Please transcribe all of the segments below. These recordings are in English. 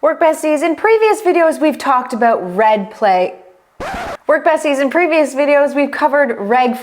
Work besties, in previous videos we've talked about red flag. Work besties, in previous videos we've covered red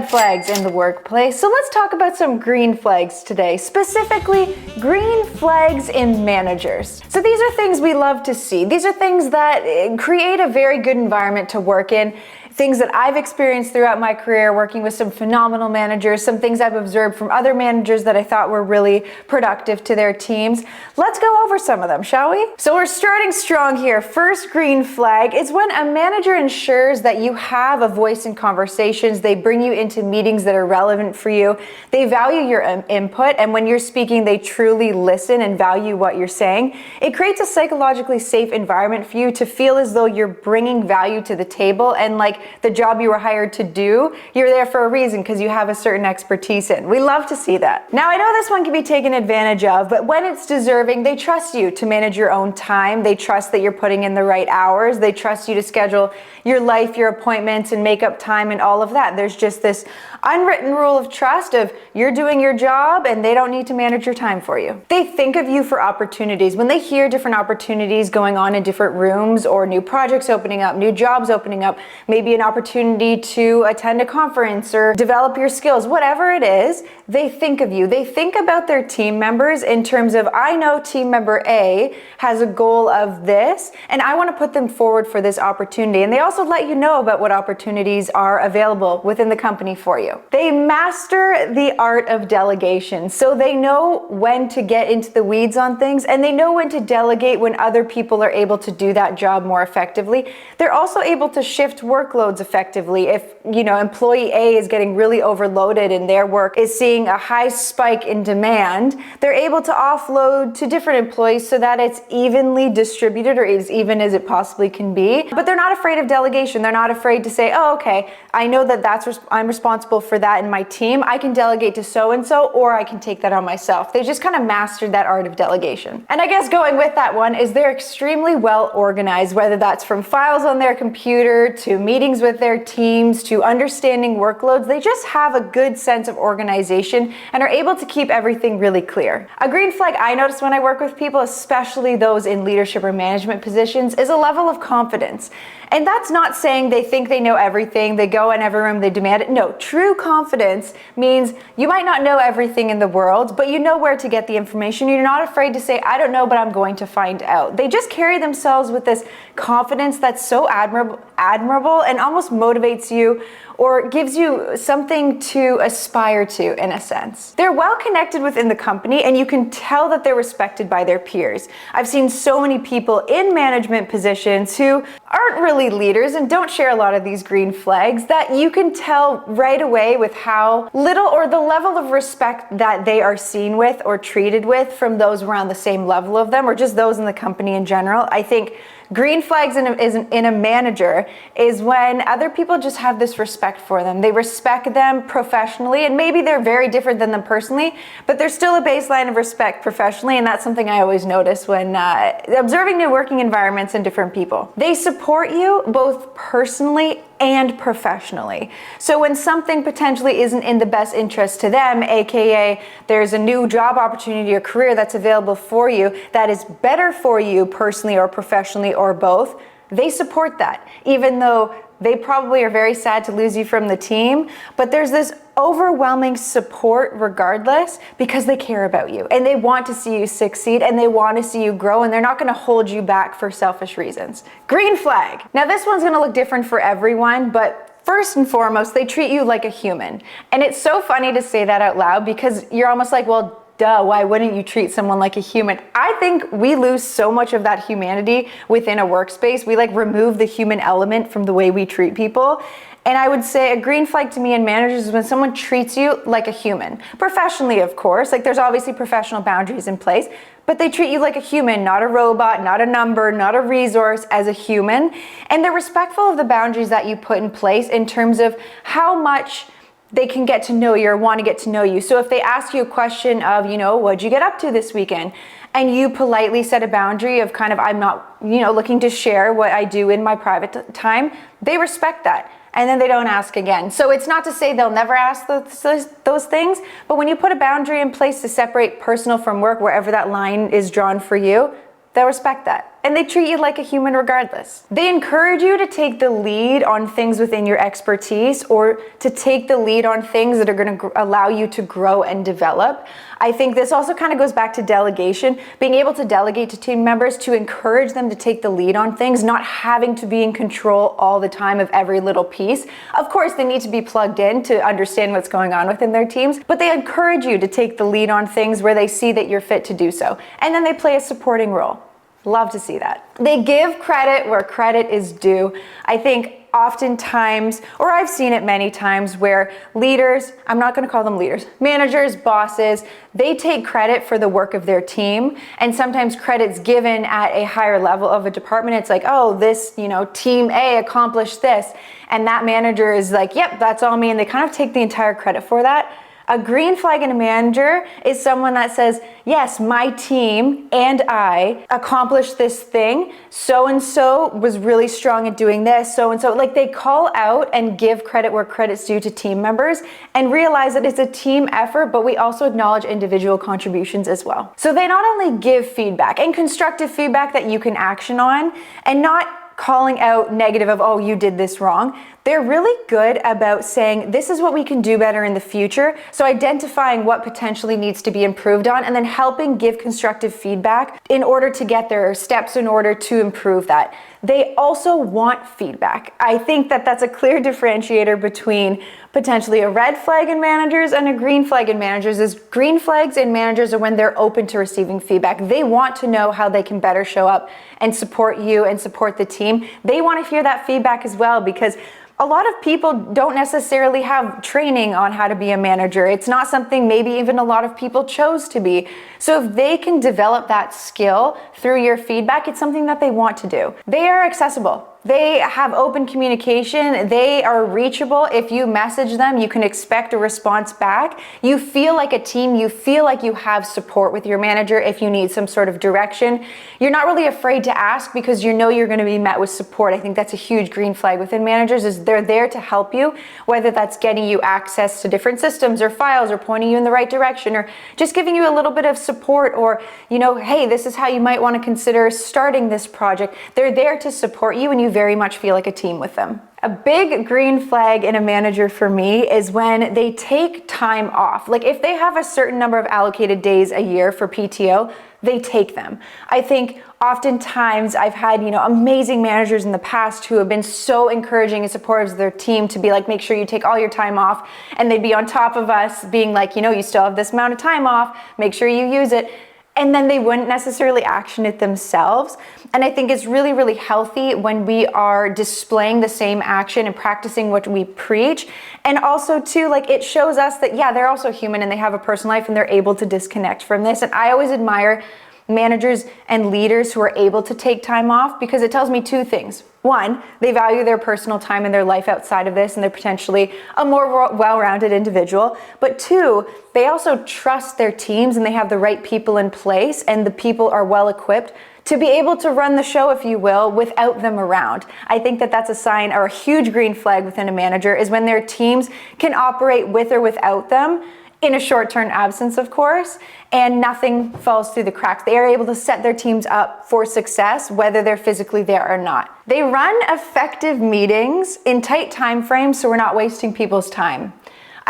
flags in the workplace. So let's talk about some green flags today, specifically green flags in managers. So these are things we love to see. These are things that create a very good environment to work in. Things that I've experienced throughout my career working with some phenomenal managers, some things I've observed from other managers that I thought were really productive to their teams. Let's go over some of them, shall we? So we're starting strong here. First green flag is when a manager ensures that you have a voice in conversations. They bring you into meetings that are relevant for you. They value your input, and when you're speaking, they truly listen and value what you're saying. It creates a psychologically safe environment for you to feel as though you're bringing value to the table, and like the job you were hired to do, you're there for a reason because you have a certain expertise in. We love to see that. Now, I know this one can be taken advantage of, but when it's deserving, they trust you to manage your own time. They trust that you're putting in the right hours. They trust you to schedule your life, your appointments, and make up time and all of that. There's just this unwritten rule of trust of you're doing your job and they don't need to manage your time for you. They think of you for opportunities. When they hear different opportunities going on in different rooms or new projects opening up, new jobs opening up, maybe an opportunity to attend a conference or develop your skills, whatever it is, they think of you. They think about their team members in terms of, I know team member A has a goal of this, and I want to put them forward for this opportunity. And they also let you know about what opportunities are available within the company for you. They master the art of delegation. So they know when to get into the weeds on things, and they know when to delegate when other people are able to do that job more effectively. They're also able to shift workloads effectively. If, employee A is getting really overloaded and their work is seeing a high spike in demand, they're able to offload to different employees so that it's evenly distributed, or as even as it possibly can be. But they're not afraid of delegation. They're not afraid to say, oh, okay, I know that I'm responsible for that in my team. I can delegate to so-and-so, or I can take that on myself. They just kind of mastered that art of delegation. And I guess going with that one is they're extremely well organized, whether that's from files on their computer to meetings with their teams to understanding workloads. They just have a good sense of organization and are able to keep everything really clear. A green flag I notice when I work with people, especially those in leadership or management positions, is a level of confidence. And that's not saying they think they know everything, they go in every room, they demand it. No, true confidence means you might not know everything in the world, but you know where to get the information. You're not afraid to say, I don't know, but I'm going to find out. They just carry themselves with this confidence that's so admirable and almost motivates you or gives you something to aspire to, in a sense. They're well connected within the company, and you can tell that they're respected by their peers. I've seen so many people in management positions who aren't really leaders and don't share a lot of these green flags, that you can tell right away with how little or the level of respect that they are seen with or treated with from those around the same level of them, or just those in the company in general. I think green flags in a manager is when other people just have this respect for them. They respect them professionally, and maybe they're very different than them personally, but there's still a baseline of respect professionally, and that's something I always notice when observing new working environments and different people. They support you both personally and professionally. So when something potentially isn't in the best interest to them, aka there's a new job opportunity or career that's available for you that is better for you personally or professionally or both, they support that, even though they probably are very sad to lose you from the team. But there's this overwhelming support regardless, because they care about you and they want to see you succeed and they want to see you grow, and they're not going to hold you back for selfish reasons. Green flag. Now this one's going to look different for everyone, but first and foremost, they treat you like a human. And it's so funny to say that out loud because you're almost like, well, duh, why wouldn't you treat someone like a human? I think we lose so much of that humanity within a workspace. We remove the human element from the way we treat people. And I would say a green flag to me in managers is when someone treats you like a human. Professionally, of course, there's obviously professional boundaries in place, but they treat you like a human, not a robot, not a number, not a resource, as a human. And they're respectful of the boundaries that you put in place in terms of how much they can get to know you or want to get to know you. So if they ask you a question of, what'd you get up to this weekend? And you politely set a boundary of I'm not, looking to share what I do in my private time, they respect that. and then they don't ask again. So it's not to say they'll never ask those things, but when you put a boundary in place to separate personal from work, wherever that line is drawn for you, they'll respect that. And they treat you like a human regardless. They encourage you to take the lead on things within your expertise, or to take the lead on things that are going to allow you to grow and develop. I think this also kind of goes back to delegation, being able to delegate to team members, to encourage them to take the lead on things, not having to be in control all the time of every little piece. Of course, they need to be plugged in to understand what's going on within their teams, but they encourage you to take the lead on things where they see that you're fit to do so. And then they play a supporting role. Love to see that. They give credit where credit is due. I think oftentimes, or I've seen it many times, where leaders, I'm not gonna call them leaders, managers, bosses, they take credit for the work of their team, and sometimes credit's given at a higher level of a department. It's like, oh, this, team A accomplished this, and that manager is like, yep, that's all me, and they kind of take the entire credit for that. A green flag in a manager is someone that says, yes, my team and I accomplished this thing. So-and-so was really strong at doing this. So-and-so, like, they call out and give credit where credit's due to team members, and realize that it's a team effort, but we also acknowledge individual contributions as well. So they not only give feedback, and constructive feedback that you can action on, and not calling out negative of, oh, you did this wrong. They're really good about saying, this is what we can do better in the future. So identifying what potentially needs to be improved on, and then helping give constructive feedback in order to get there, steps in order to improve that. They also want feedback. I think that that's a clear differentiator between potentially a red flag in managers and a green flag in managers. Is green flags in managers are when they're open to receiving feedback. They want to know how they can better show up and support you and support the team. They want to hear that feedback as well, because a lot of people don't necessarily have training on how to be a manager. It's not something maybe even a lot of people chose to be. So if they can develop that skill through your feedback, it's something that they want to do. They are accessible. They have open communication. They are reachable. If you message them, you can expect a response back. You feel like a team. You feel like you have support with your manager if you need some sort of direction. You're not really afraid to ask, because you know you're going to be met with support. I think that's a huge green flag within managers, is they're there to help you, whether that's getting you access to different systems or files, or pointing you in the right direction, or just giving you a little bit of support, or, hey, this is how you might want to consider starting this project. They're there to support you, and you very much feel like a team with them. A big green flag in a manager for me is when they take time off. Like, if they have a certain number of allocated days a year for PTO, they take them. I think oftentimes I've had, amazing managers in the past who have been so encouraging and supportive of their team to be like, make sure you take all your time off. And they'd be on top of us being like, you still have this amount of time off, make sure you use it. And then they wouldn't necessarily action it themselves. And I think it's really, really healthy when we are displaying the same action and practicing what we preach. And also too, it shows us that, yeah, they're also human and they have a personal life and they're able to disconnect from this. And I always admire managers and leaders who are able to take time off, because it tells me two things. One, they value their personal time and their life outside of this, and they're potentially a more well-rounded individual. But two, they also trust their teams and they have the right people in place, and the people are well equipped to be able to run the show, if you will, without them around. I think that that's a sign, or a huge green flag within a manager, is when their teams can operate with or without them, in a short-term absence, of course, and nothing falls through the cracks. They are able to set their teams up for success, whether they're physically there or not. They run effective meetings in tight time frames, so we're not wasting people's time.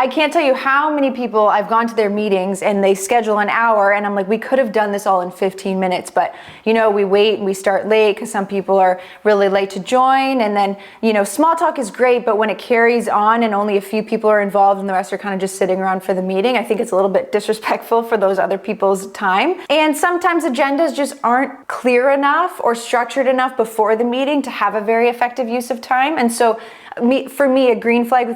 I can't tell you how many people I've gone to their meetings and they schedule an hour, and I'm like, we could have done this all in 15 minutes, but we wait and we start late because some people are really late to join. And then, small talk is great, but when it carries on and only a few people are involved and the rest are kind of just sitting around for the meeting, I think it's a little bit disrespectful for those other people's time. And sometimes agendas just aren't clear enough or structured enough before the meeting to have a very effective use of time. And so for me, a green flag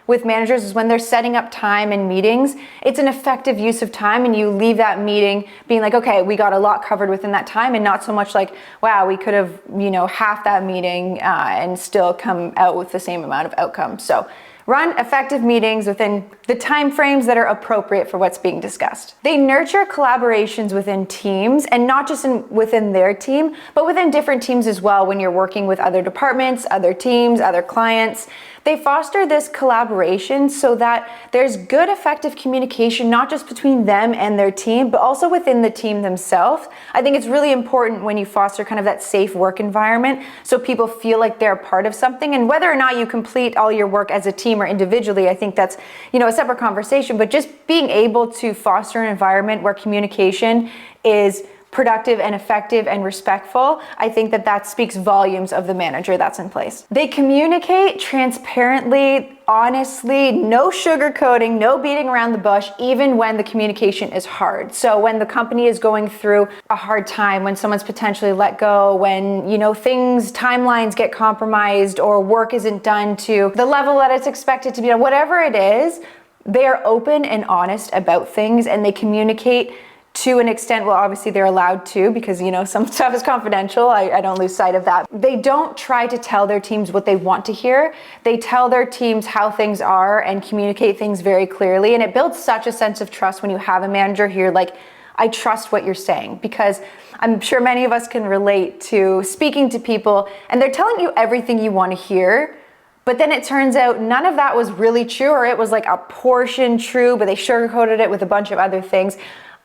with managers is when they're setting up time and meetings. It's an effective use of time, and you leave that meeting being like, okay, we got a lot covered within that time, and not so much like, wow, we could have, half that meeting and still come out with the same amount of outcomes. So run effective meetings within the time frames that are appropriate for what's being discussed. They nurture collaborations within teams, and not just within their team, but within different teams as well when you're working with other departments, other teams, other clients. They foster this collaboration so that there's good, effective communication, not just between them and their team, but also within the team themselves. I think it's really important when you foster kind of that safe work environment so people feel like they're a part of something. And whether or not you complete all your work as a team or individually, I think that's, a separate conversation, but just being able to foster an environment where communication is productive and effective and respectful, I think that speaks volumes of the manager that's in place. They communicate transparently, honestly, no sugarcoating, no beating around the bush, even when the communication is hard. So when the company is going through a hard time, when someone's potentially let go, when, timelines get compromised or work isn't done to the level that it's expected to be done, whatever it is, they are open and honest about things, and they communicate to an extent. Well, obviously they're allowed to, because some stuff is confidential. I don't lose sight of that. They don't try to tell their teams what they want to hear. They tell their teams how things are and communicate things very clearly. And it builds such a sense of trust when you have a manager here, like, I trust what you're saying, because I'm sure many of us can relate to speaking to people and they're telling you everything you want to hear, but then it turns out none of that was really true, or it was like a portion true, but they sugarcoated it with a bunch of other things.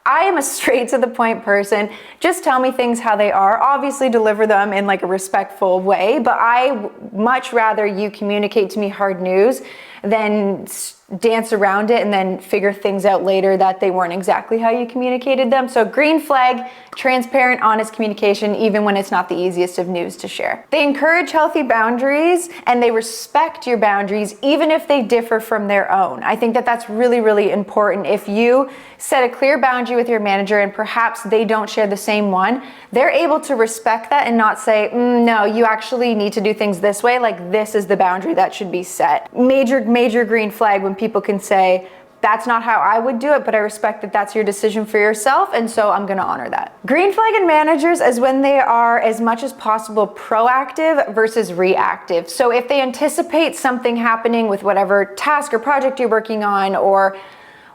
I am a straight to the point person. Just tell me things how they are. Obviously deliver them in like a respectful way, but I much rather you communicate to me hard news than dance around it and then figure things out later that they weren't exactly how you communicated them. So green flag, transparent, honest communication, even when it's not the easiest of news to share. They encourage healthy boundaries and they respect your boundaries, even if they differ from their own. I think that's really, really important. If you set a clear boundary with your manager and perhaps they don't share the same one, they're able to respect that and not say, no, you actually need to do things this way. Like, this is the boundary that should be set. Major green flag when people can say, that's not how I would do it, but I respect that that's your decision for yourself, and so I'm gonna honor that. Green flag in managers is when they are as much as possible proactive versus reactive. So if they anticipate something happening with whatever task or project you're working on, or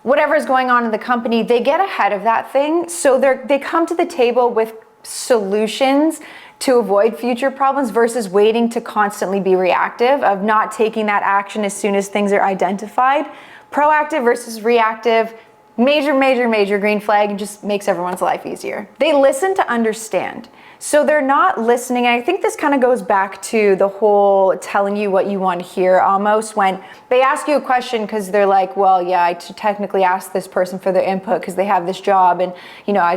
whatever is going on in the company, they get ahead of that thing. So they come to the table with solutions to avoid future problems versus waiting to constantly be reactive, of not taking that action as soon as things are identified. Proactive versus reactive, major green flag, and just makes everyone's life easier. They listen to understand. So they're not listening. And I think this kind of goes back to the whole telling you what you want to hear almost, when they ask you a question because they're like, well, yeah, I should technically ask this person for their input because they have this job, and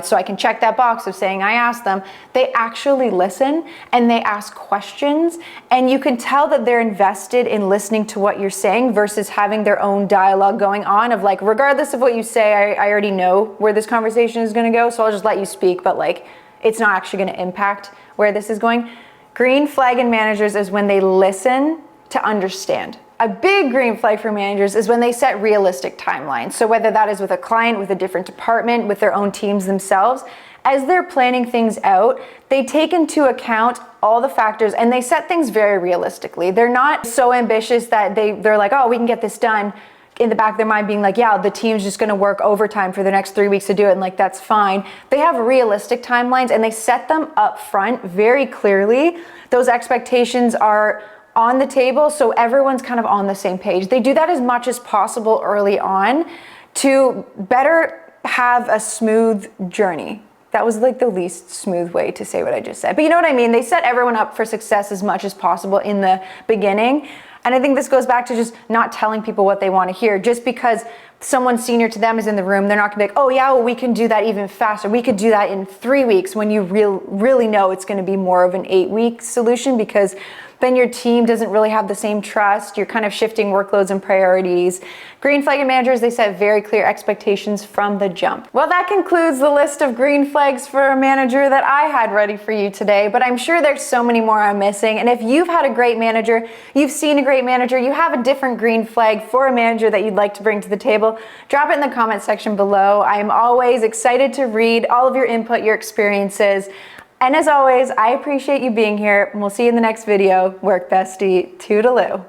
so I can check that box of saying I asked them. They actually listen and they ask questions, and you can tell that they're invested in listening to what you're saying versus having their own dialogue going on of like, regardless of what you say, I already know where this conversation is going to go, so I'll just let you speak, but like, it's not actually going to impact where this is going. Green flag in managers is when they listen to understand. A big green flag for managers is when they set realistic timelines. So whether that is with a client, with a different department, with their own teams themselves, as they're planning things out, they take into account all the factors and they set things very realistically. They're not so ambitious that they're like, oh, we can get this done, in the back of their mind being like, yeah, the team's just gonna work overtime for the next 3 weeks to do it, and like, that's fine. They have realistic timelines and they set them up front very clearly. Those expectations are on the table, so everyone's kind of on the same page. They do that as much as possible early on to better have a smooth journey. That was like the least smooth way to say what I just said, but you know what I mean? They set everyone up for success as much as possible in the beginning. And I think this goes back to just not telling people what they want to hear. Just because someone senior to them is in the room, they're not gonna be like, oh yeah, well, we can do that even faster. We could do that in 3 weeks, when you really know it's gonna be more of an 8-week solution, because then your team doesn't really have the same trust. You're kind of shifting workloads and priorities. Green flag managers, they set very clear expectations from the jump. Well, that concludes the list of green flags for a manager that I had ready for you today, but I'm sure there's so many more I'm missing. And if you've had a great manager, you've seen a great manager, you have a different green flag for a manager that you'd like to bring to the table, drop it in the comment section below. I'm always excited to read all of your input, your experiences. And as always, I appreciate you being here, and we'll see you in the next video. Work bestie, toodaloo.